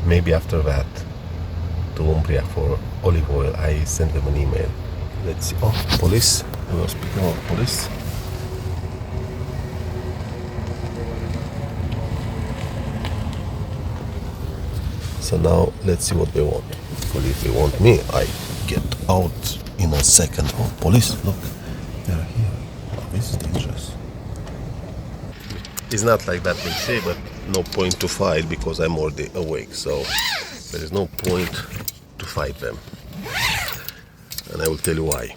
maybe after that, to Umbria for olive oil, I sent them an email. Let's see. Oh, police. We were speaking of police. So now let's see what they want. Because if they want me, I get out in a second. Oh, police, look, they're here. Oh, this is dangerous. It's not like that they say, but no point to fight because I'm already awake. So there is no point to fight them. And I will tell you why.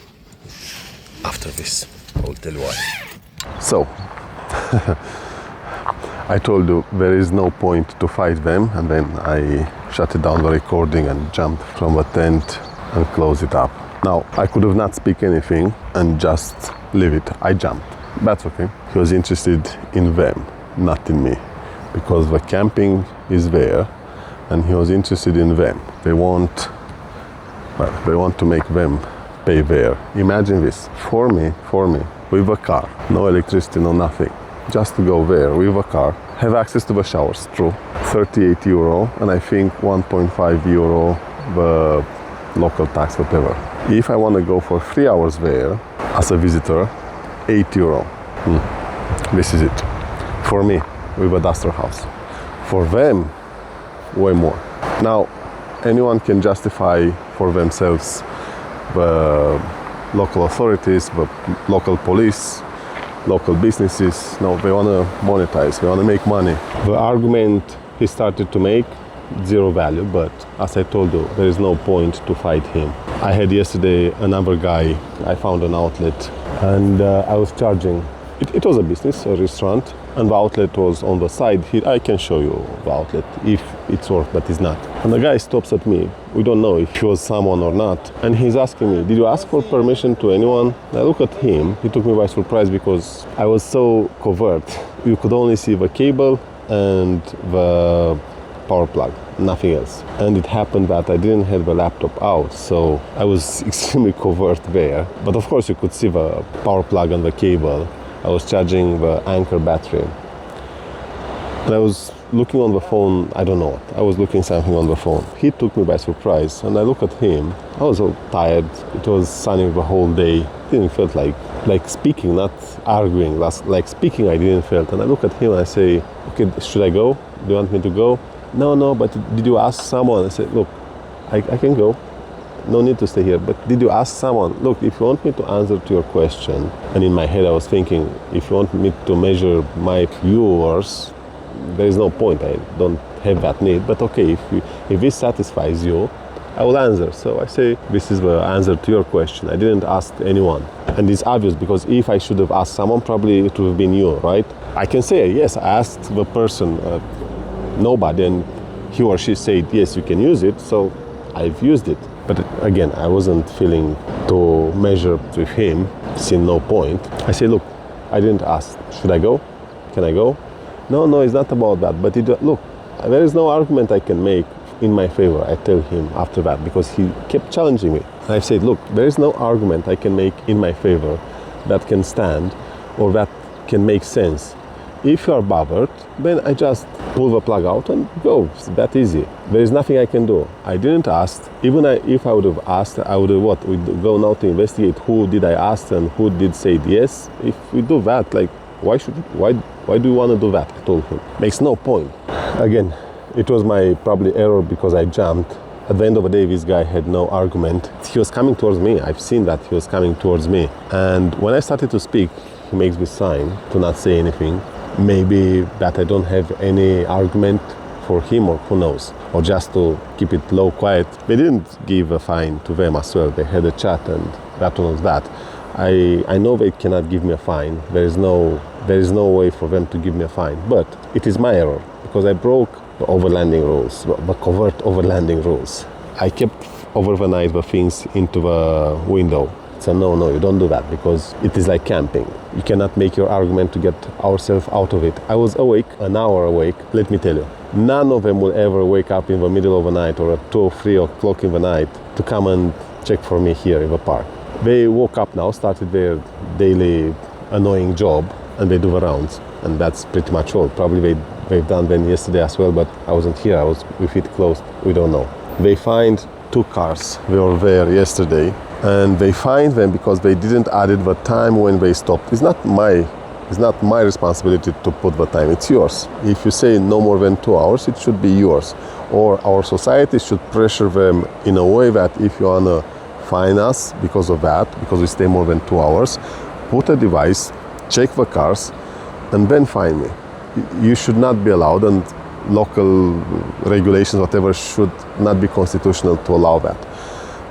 After this, I will tell you why. So, I told you there is no point to fight them, and then I shut it down the recording and jumped from the tent and closed it up. Now, I could have not speak anything and just leave it. I jumped. That's okay. He was interested in them, not in me, because the camping is there and he was interested in them. They want to make them pay there. Imagine this, for me, with a car, no electricity, no nothing. Just to go there with a car, have access to the showers, true, 38 euro, and I think 1.5 euro the local tax, whatever. If I want to go for 3 hours there as a visitor, 8 euro. This is it. For me, with a DusterHouse. For them, way more. Now, anyone can justify for themselves the local authorities, the local police, local businesses. No, they want to monetize, they want to make money. The argument he started to make, zero value, but as I told you, there is no point to fight him. I had yesterday another guy, I found an outlet and I was charging. It was a business, a restaurant, and the outlet was on the side. I can show you the outlet if it's worth, but it's not. And the guy stops at me. We don't know if he was someone or not. And he's asking me, did you ask for permission to anyone? I look at him. He took me by surprise because I was so covert. You could only see the cable and the power plug, nothing else. And it happened that I didn't have the laptop out, so I was extremely covert there. But of course you could see the power plug and the cable. I was charging the Anchor battery. And I was looking on the phone, I don't know what. I was looking something on the phone. He took me by surprise and I look at him. I was so tired. It was sunny the whole day. It didn't feel like speaking, not arguing. Like speaking I didn't feel. And I look at him and I say, okay, should I go? Do you want me to go? No, but did you ask someone? I said, look, I can go. No need to stay here, but did you ask someone? Look, if you want me to answer to your question, and in my head I was thinking, if you want me to measure my viewers, there is no point, I don't have that need, but okay, if this satisfies you, I will answer. So I say, this is the answer to your question. I didn't ask anyone. And it's obvious, because if I should have asked someone, probably it would have been you, right? I can say, yes, I asked the person, nobody, and he or she said, yes, you can use it, so I've used it. But again, I wasn't feeling to measure with him, see no point. I say, look, I didn't ask, should I go? Can I go? No, it's not about that. But look, there is no argument I can make in my favor, I tell him after that, because he kept challenging me. And I said, look, there is no argument I can make in my favor that can stand or that can make sense. If you are bothered, then I just pull the plug out and go. It's that easy. There is nothing I can do. I didn't ask. Even if I would have asked, I would have what? We'd go now to investigate who did I ask and who did say yes. If we do that, like, why do you want to do that? I told him. Makes no point. Again, it was my probably error because I jumped. At the end of the day, this guy had no argument. He was coming towards me. I've seen that he was coming towards me. And when I started to speak, he makes me sign to not say anything. Maybe that I don't have any argument for him, or who knows, or just to keep it low, quiet. They didn't give a fine to them as well. They had a chat and that was that. I know they cannot give me a fine. There is no way for them to give me a fine, but it is my error because I broke the overlanding rules, the covert overlanding rules. I kept over the night the things into the window. So no, you don't do that because it is like camping. You cannot make your argument to get ourselves out of it. I was awake, an hour awake, let me tell you. None of them will ever wake up in the middle of the night or at 2 or 3 o'clock in the night to come and check for me here in the park. They woke up now, started their daily annoying job, and they do the rounds. And that's pretty much all. Probably they they've done them yesterday as well, but I wasn't here. I was with it closed. We don't know. They find 2 cars. They were there yesterday, and they find them because they didn't add the time when they stopped. It's not my responsibility to put the time. It's yours. If you say no more than 2 hours, it should be yours. Or our society should pressure them in a way that if you wanna fine us because of that, because we stay more than 2 hours, put a device, check the cars, and then fine me. You should not be allowed, and local regulations, whatever, should not be constitutional to allow that.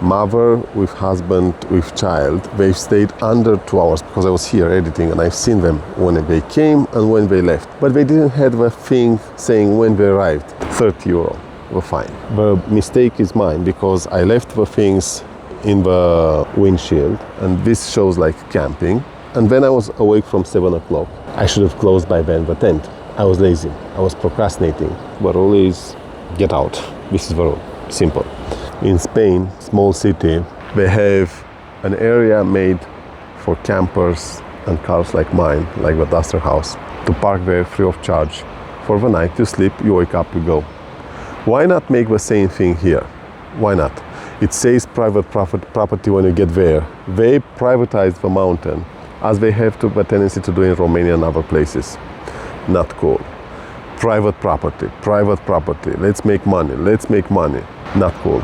Mother with husband with child, they've stayed under 2 hours because I was here editing and I've seen them when they came and when they left. But they didn't have the thing saying when they arrived, 30 euro, the fine. The mistake is mine because I left the things in the windshield, and this shows like camping. And then I was awake from 7 o'clock. I should have closed by then the tent. I was lazy, I was procrastinating. The rule is get out. This is the rule, simple. In Spain, small city, they have an area made for campers and cars like mine, like the DusterHouse, to park there free of charge. For the night, you sleep, you wake up, you go. Why not make the same thing here? Why not? It says private property when you get there. They privatize the mountain, as they have a tendency to do in Romania and other places. Not cool. Private property, let's make money, Not cool.